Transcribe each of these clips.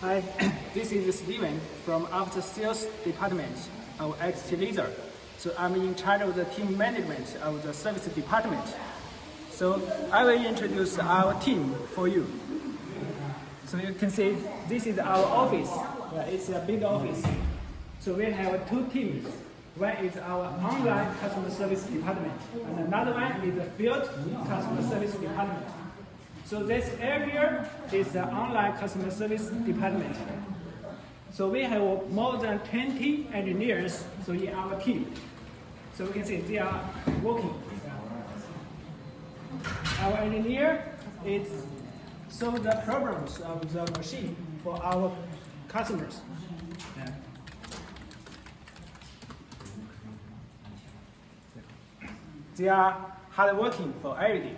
Hi, this is Steven from After Sales Department of XT Laser. So I'm in charge of the team management of the service department. So I will introduce our team for you. So you can see this is our office. It's a big office. So we have two teams. One is our online customer service department, and another one is the field customer service department. So this area is the online customer service department. So we have more than 20 engineers in our team. So we can see they are working. Our engineer is solve the problems of the machine for our customers. They are hard working for everything.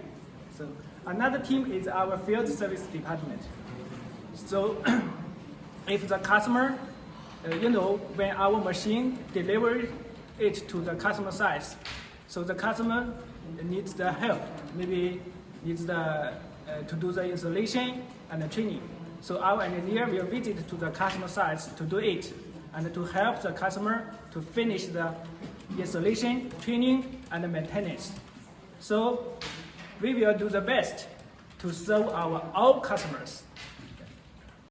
So another team is our field service department. So if the customer, when our machine delivers it to the customer site, so the customer needs the help, maybe needs to do the installation and the training. So our engineer will visit to the customer sites to do it and to help the customer to finish the installation, training, and maintenance. So we will do the best to serve our all customers.